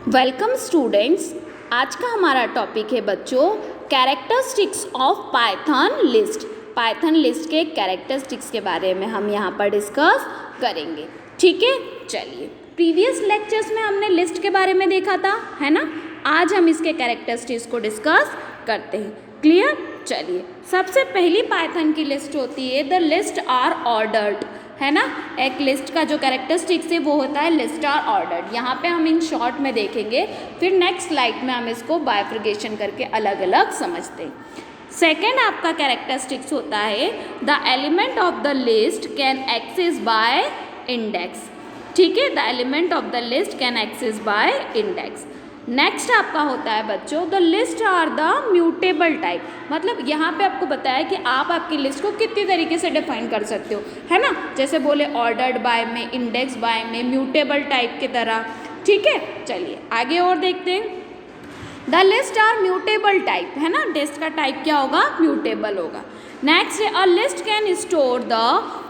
Welcome students. आज का हमारा टॉपिक है बच्चों characteristics of Python list. Python list के कैरेक्टरिस्टिक्स के बारे में हम यहाँ पर डिस्कस करेंगे। ठीक है, चलिए प्रीवियस लेक्चर्स में हमने लिस्ट के बारे में देखा था, है ना। आज हम इसके कैरेक्टरिस्टिक्स को डिस्कस करते हैं। क्लियर? चलिए, सबसे पहली पाइथन की लिस्ट होती है द लिस्ट आर ऑर्डर्ड, है ना। एक लिस्ट का जो कैरेक्टरिस्टिक्स है वो होता है लिस्ट आर ऑर्डर्ड। यहाँ पे हम इन शॉर्ट में देखेंगे, फिर नेक्स्ट स्लाइड में हम इसको बाइफर्केशन करके अलग अलग समझते हैं। सेकेंड आपका कैरेक्टरिस्टिक्स होता है the element of the list can access by index. ठीक है, the element of the list can access by index. Next आपका होता है बच्चों the list are the mutable type. मतलब यहाँ पे आपको बताया कि आप आपकी लिस्ट को कितनी तरीके से डिफाइन कर सकते हो, है ना। जैसे बोले ऑर्डर्ड बाय में, इंडेक्स बाय में, म्यूटेबल टाइप की तरह। ठीक है, चलिए आगे और देखते हैं। The list are mutable type, है ना। लिस्ट का टाइप क्या होगा? म्यूटेबल होगा। नेक्स्ट है a list can store the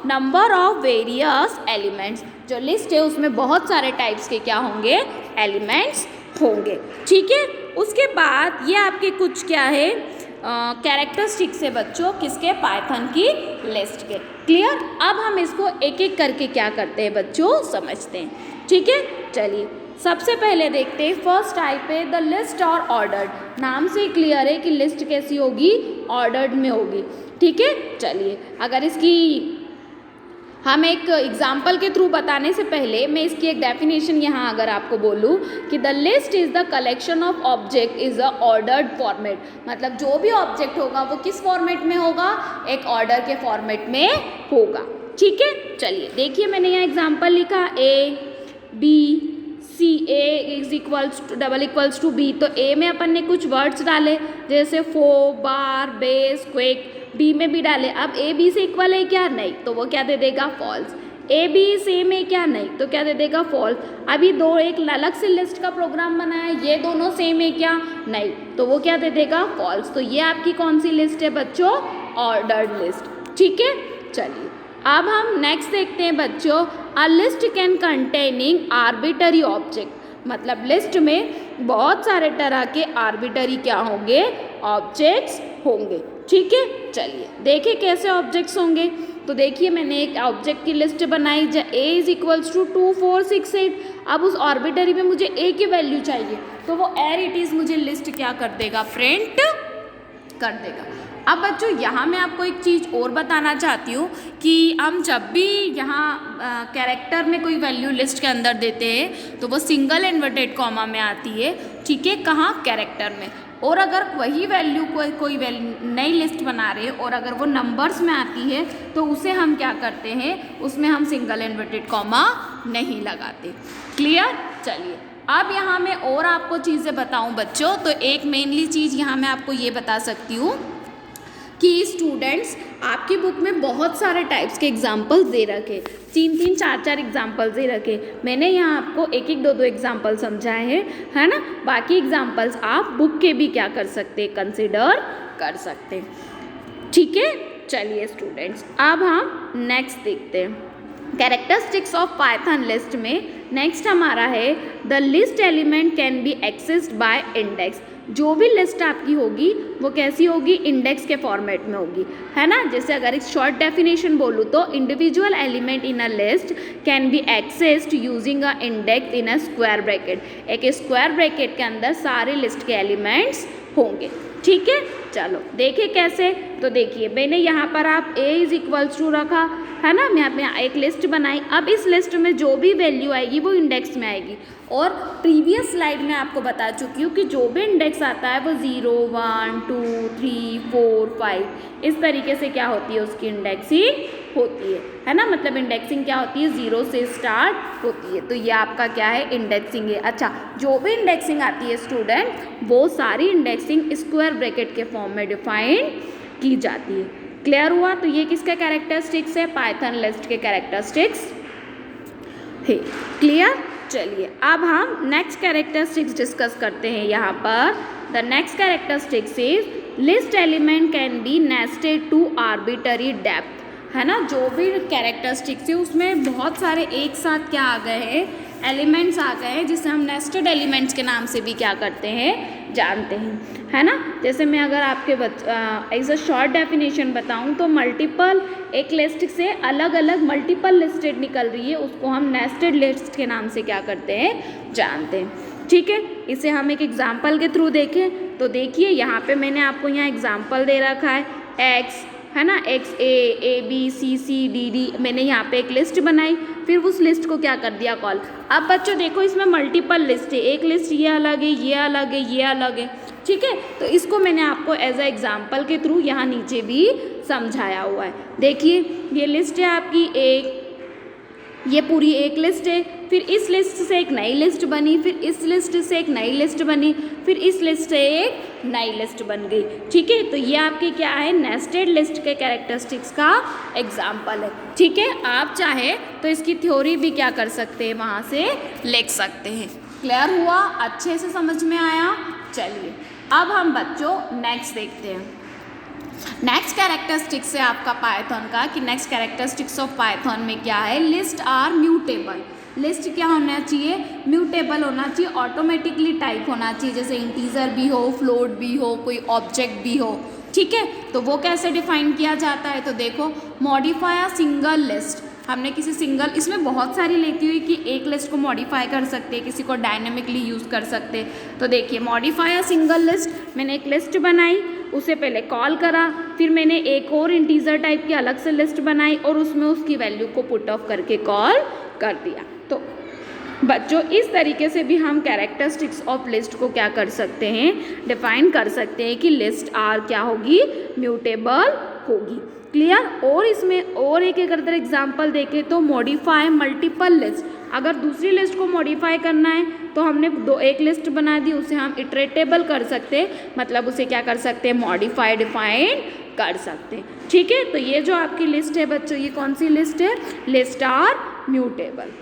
number of various elements. जो लिस्ट है उसमें बहुत सारे टाइप्स के क्या होंगे? एलिमेंट्स होंगे। ठीक है, उसके बाद ये आपके कुछ क्या है कैरेक्टरिस्टिक्स है बच्चों किसके? पाइथन की लिस्ट के। क्लियर? अब हम इसको एक एक करके क्या करते हैं बच्चों, समझते हैं। ठीक है, चलिए सबसे पहले देखते हैं फर्स्ट टाइप है द लिस्ट और ऑर्डर्ड। नाम से क्लियर है कि लिस्ट कैसी होगी? ऑर्डर्ड में होगी। ठीक है, चलिए अगर इसकी हम एक एग्जाम्पल के थ्रू बताने से पहले मैं इसकी एक डेफिनेशन यहाँ अगर आपको बोलूँ कि the list is the collection of object is a ordered format. मतलब जो भी ऑब्जेक्ट होगा वो किस फॉर्मेट में होगा? एक ऑर्डर के फॉर्मेट में होगा। ठीक है, चलिए देखिए मैंने यहाँ एग्जाम्पल लिखा A B C A is equals to double equals to B। तो A में अपन ने कुछ वर्ड्स डाले जैसे फो, बार, बेस, क्विक। B में भी डाले। अब A B से इक्वल है क्या? नहीं, तो वो क्या दे देगा? फॉल्स। A B सेम है क्या? नहीं, तो क्या दे देगा? फॉल्स। अभी दो एक अलग से लिस्ट का प्रोग्राम बनाया, ये दोनों सेम है क्या? नहीं, तो वो क्या दे देगा? फॉल्स। तो ये आपकी कौन सी लिस्ट है बच्चों? Ordered list. ठीक है, चलिए अब हम नेक्स्ट देखते हैं बच्चों a list can containing arbitrary object. मतलब लिस्ट में बहुत सारे तरह के आर्बिटरी क्या होंगे? ऑब्जेक्ट्स होंगे। ठीक है, चलिए देखिए कैसे ऑब्जेक्ट्स होंगे। तो देखिए मैंने एक ऑब्जेक्ट की लिस्ट बनाई जहाँ A इज इक्वल्स टू 2 4 6 8। अब उस ऑर्बिटरी में मुझे A की वैल्यू चाहिए, तो वो एयर इट इज़ मुझे लिस्ट क्या कर देगा? प्रिंट कर देगा। अब बच्चों यहाँ मैं आपको एक चीज़ और बताना चाहती हूँ कि हम जब भी यहाँ कैरेक्टर में कोई वैल्यू लिस्ट के अंदर देते हैं तो वो सिंगल इन्वर्टेड कॉमा में आती है। ठीक है, कहाँ? कैरेक्टर में। और अगर वही वैल्यू कोई नई लिस्ट बना रहे हैं और अगर वो नंबर्स में आती है तो उसे हम क्या करते हैं? उसमें हम सिंगल इन्वर्टेड कॉमा नहीं लगाते। क्लियर? चलिए अब यहाँ मैं और आपको चीज़ें बताऊँ बच्चों, तो एक मेनली चीज़ यहाँ मैं आपको ये बता सकती हूँ कि स्टूडेंट्स आपकी बुक में बहुत सारे टाइप्स के एग्जाम्पल्स दे रखे, 3 4 एग्जाम्पल्स दे रखे। मैंने यहाँ आपको 1 2 एग्जाम्पल समझाए हैं, है ना। बाकी एग्जाम्पल्स आप बुक के भी क्या कर सकते हैं? कंसिडर कर सकते हैं। ठीक है, चलिए स्टूडेंट्स अब हम नेक्स्ट देखते हैं कैरेक्टरिस्टिक्स ऑफ पाइथन लिस्ट में। नेक्स्ट हमारा है the list element can be accessed by index. जो भी लिस्ट आपकी होगी वो कैसी होगी? इंडेक्स के फॉर्मेट में होगी, है ना। जैसे अगर एक शॉर्ट डेफिनेशन बोलूँ तो individual element in a list can be accessed using a index in a square bracket. एक स्क्वायर ब्रैकेट के अंदर सारे लिस्ट के एलिमेंट्स होंगे। ठीक है, चलो देखिए कैसे। तो देखिए मैंने यहाँ पर आप A इज इक्वल्स टू रखा, है ना। मैं यहाँ एक लिस्ट बनाई। अब इस लिस्ट में जो भी वैल्यू आएगी वो इंडेक्स में आएगी। और प्रीवियस स्लाइड में आपको बता चुकी हूँ कि जो भी इंडेक्स आता है वो 0 1 2 3 4 5 इस तरीके से क्या होती है? उसकी इंडेक्सिंग होती है ना। मतलब इंडेक्सिंग क्या होती है? 0 से स्टार्ट होती है। तो ये आपका क्या है? इंडेक्सिंग है। अच्छा, जो भी इंडेक्सिंग आती है स्टूडेंट वो सारी इंडेक्सिंग स्क्वायर ब्रैकेट के फॉर्म में डिफाइन की जाती है। क्लियर हुआ? तो ये किसका कैरेक्टरिस्टिक्स है? पाइथन लिस्ट के कैरेक्टरिस्टिक्स है। क्लियर? चलिए अब हम नेक्स्ट कैरेक्टरिस्टिक्स डिस्कस करते हैं यहाँ पर। The next characteristics is list element can be nested to arbitrary depth, है ना। जो भी कैरेक्टरिस्टिक्स है उसमें बहुत सारे एक साथ क्या आ गए हैं? एलिमेंट्स आ गए हैं जिसे हम नेस्टेड एलिमेंट्स के नाम से भी क्या करते हैं, जानते हैं, है ना। जैसे मैं अगर आपके एज अ शॉर्ट डेफिनेशन बताऊं तो मल्टीपल, एक लिस्ट से अलग अलग मल्टीपल लिस्टेड निकल रही है, उसको हम नेस्टेड लिस्ट के नाम से क्या करते हैं, जानते हैं। ठीक है, इसे हम एक एग्जाम्पल के थ्रू देखें तो देखिए यहाँ पे मैंने आपको यहाँ एग्जाम्पल दे रखा है एक्स, है ना, x A B C C D D, मैंने यहाँ पे एक लिस्ट बनाई, फिर उस लिस्ट को क्या कर दिया, कॉल। अब बच्चों देखो इसमें मल्टीपल लिस्ट है, एक लिस्ट ये अलग है, ये अलग है, ये अलग है, ठीक है। तो इसको मैंने आपको एज अ एग्जाम्पल के थ्रू यहाँ नीचे भी समझाया हुआ है। देखिए ये लिस्ट है आपकी एक, ये पूरी एक लिस्ट है, फिर इस लिस्ट से एक नई लिस्ट बनी, फिर इस लिस्ट से एक नई लिस्ट बनी, फिर इस लिस्ट से एक नई लिस्ट बन गई, ठीक है। तो ये आपके क्या है, नेस्टेड लिस्ट के कैरेक्टरिस्टिक्स का एग्जाम्पल है, ठीक है। आप चाहे तो इसकी थ्योरी भी क्या कर सकते हैं, वहाँ से लिख सकते हैं। क्लियर हुआ, अच्छे से समझ में आया। चलिए अब हम बच्चों नेक्स्ट देखते हैं। नेक्स्ट कैरेक्टरिस्टिक्स है आपका पाइथन का कि नेक्स्ट कैरेक्टरिस्टिक्स ऑफ पाइथन में क्या है, लिस्ट आर म्यूटेबल। लिस्ट क्या होना चाहिए, म्यूटेबल होना चाहिए, ऑटोमेटिकली टाइप होना चाहिए, जैसे इंटीजर भी हो, फ्लोट भी हो, कोई ऑब्जेक्ट भी हो, ठीक है। तो वो कैसे डिफाइन किया जाता है, तो देखो मॉडिफाई अ सिंगल लिस्ट, हमने किसी सिंगल, इसमें बहुत सारी लेती हुई कि एक लिस्ट को मॉडिफाई कर सकते हैं, किसी को डायनेमिकली यूज़ कर सकते हैं। तो देखिए मॉडिफाई अ सिंगल लिस्ट, मैंने एक लिस्ट बनाई, उसे पहले कॉल करा, फिर मैंने एक और इंटीजर टाइप की अलग से लिस्ट बनाई और उसमें उसकी वैल्यू को पुट ऑफ करके कॉल कर दिया। तो बच्चों इस तरीके से भी हम कैरेक्टरिस्टिक्स ऑफ लिस्ट को क्या कर सकते हैं, डिफाइन कर सकते हैं कि लिस्ट आर क्या होगी, म्यूटेबल होगी। क्लियर। और इसमें और एक अगर एग्जांपल देखें तो मॉडिफाई मल्टीपल लिस्ट, अगर दूसरी लिस्ट को मॉडिफाई करना है तो हमने एक लिस्ट बना दी, उसे हम इटरेटेबल कर सकते हैं, मतलब उसे क्या कर सकते हैं, मॉडिफाई डिफाइन कर सकते हैं, ठीक है। तो ये जो आपकी लिस्ट है बच्चों, ये कौन सी लिस्ट है, लिस्ट आर म्यूटेबल।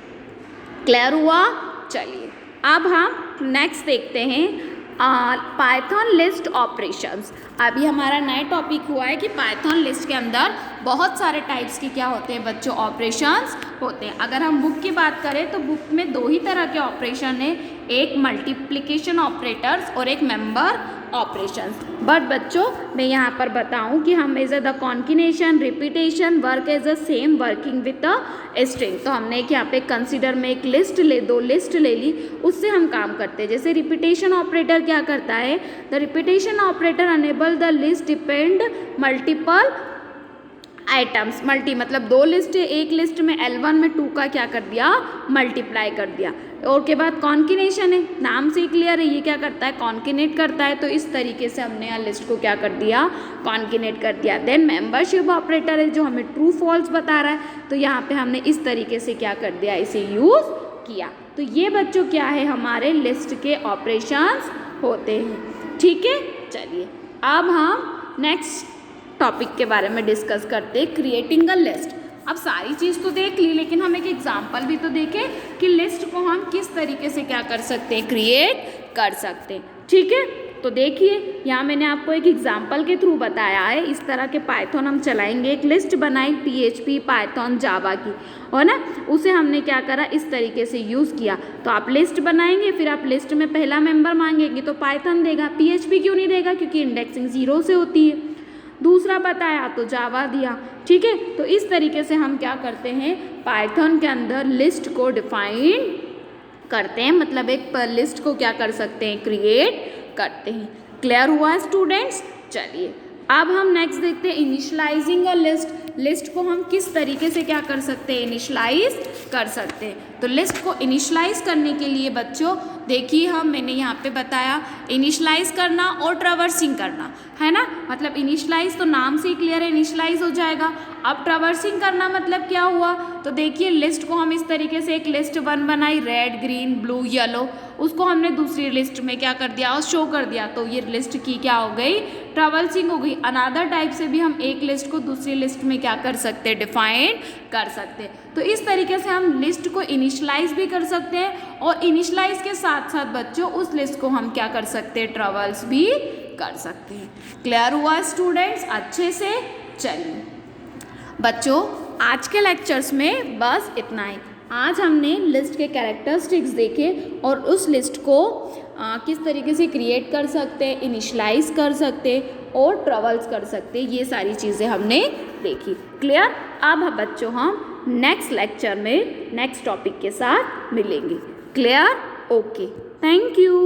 क्लियर हुआ। चलिए अब हम नेक्स्ट देखते हैं पाइथन लिस्ट ऑपरेशंस। अभी हमारा नया टॉपिक हुआ है कि पाइथन लिस्ट के अंदर बहुत सारे टाइप्स के क्या होते हैं बच्चों, ऑपरेशंस होते हैं। अगर हम बुक की बात करें तो बुक में दो ही तरह के ऑपरेशन है, एक मल्टीप्लिकेशन ऑपरेटर्स और एक मेंबर ऑपरेशंस। बट बच्चों मैं यहाँ पर बताऊँ कि हम as the concatenation repetition work as a same working with the string. तो हमने एक यहाँ पे कंसिडर में एक लिस्ट दो लिस्ट ले ली, उससे हम काम करते हैं। जैसे रिपीटेशन ऑपरेटर क्या करता है, the repetition operator enable the list depend multiple items, multi मतलब दो लिस्ट है, एक लिस्ट में L1 में 2 का क्या कर दिया, मल्टीप्लाई कर दिया। और के बाद कॉन्किनेशन है, नाम से क्लियर है, ये क्या करता है, कॉन्किनेट करता है। तो इस तरीके से हमने यहाँ लिस्ट को क्या कर दिया, कॉन्किनेट कर दिया। देन मेंबरशिप ऑपरेटर है जो हमें ट्रू फॉल्स बता रहा है, तो यहाँ पे हमने इस तरीके से क्या कर दिया, इसे यूज़ किया। तो ये बच्चों क्या है, हमारे लिस्ट के ऑपरेशंस होते हैं, ठीक है। चलिए अब हम नेक्स्ट टॉपिक के बारे में डिस्कस करते हैं, क्रिएटिंग अ लिस्ट। अब सारी चीज़ तो देख ली, लेकिन हम एक एग्जाम्पल भी तो देखें कि लिस्ट को हम किस तरीके से क्या कर सकते हैं, क्रिएट कर सकते हैं, ठीक है। तो देखिए यहाँ मैंने आपको एक एग्जाम्पल के थ्रू बताया है, इस तरह के पाइथन हम चलाएंगे। एक लिस्ट बनाई PHP पाइथन जावा की, और ना उसे हमने क्या करा, इस तरीके से यूज़ किया। तो आप लिस्ट बनाएंगे, फिर आप लिस्ट में पहला मेंबर मांगेंगे तो पाइथन देगा, PHP क्यों नहीं देगा, क्योंकि इंडेक्सिंग 0 से होती है। दूसरा बताया तो जावा दिया, ठीक है। तो इस तरीके से हम क्या करते हैं, पाइथन के अंदर लिस्ट को डिफाइन करते हैं, मतलब एक लिस्ट को क्या कर सकते हैं, क्रिएट करते हैं। क्लियर हुआ स्टूडेंट्स। चलिए अब हम नेक्स्ट देखते हैं इनिशियलाइजिंग अ लिस्ट। लिस्ट को हम किस तरीके से क्या कर सकते हैं, इनिशियलाइज कर सकते हैं। तो लिस्ट को इनिशियलाइज करने के लिए बच्चों देखिए मैंने यहाँ पे बताया, इनिशियलाइज करना और ट्रैवर्सिंग करना, है ना। मतलब इनिशियलाइज तो नाम से ही क्लियर है, इनिशियलाइज हो जाएगा। अब ट्रैवर्सिंग करना मतलब क्या हुआ, तो देखिए लिस्ट को हम इस तरीके से एक लिस्ट 1 बनाई, रेड ग्रीन ब्लू येलो, उसको हमने दूसरी लिस्ट में क्या कर दिया, शो कर दिया। तो ये लिस्ट की क्या हो गई, ट्रैवर्सिंग हो गई। अनदर टाइप से भी हम एक लिस्ट को दूसरी लिस्ट में क्या कर सकते हैं, डिफाइन कर सकते हैं। तो इस तरीके से हम लिस्ट को इनिशियलाइज भी कर सकते हैं, और इनिशियलाइज के साथ साथ बच्चों उस लिस्ट को हम क्या कर सकते हैं, ट्रैवर्स भी कर सकते हैं। क्लियर हुआ स्टूडेंट्स अच्छे से। चलिए बच्चों आज के लेक्चर्स में बस इतना ही। आज हमने लिस्ट के कैरेक्टरिस्टिक्स देखे और उस लिस्ट को किस तरीके से क्रिएट कर सकते हैं, इनिशलाइज कर सकते और ट्रेवल्स कर सकते, ये सारी चीज़ें हमने देखी। क्लियर? अब बच्चों हम नेक्स्ट लेक्चर में नेक्स्ट टॉपिक के साथ मिलेंगे। क्लियर? Okay, thank you.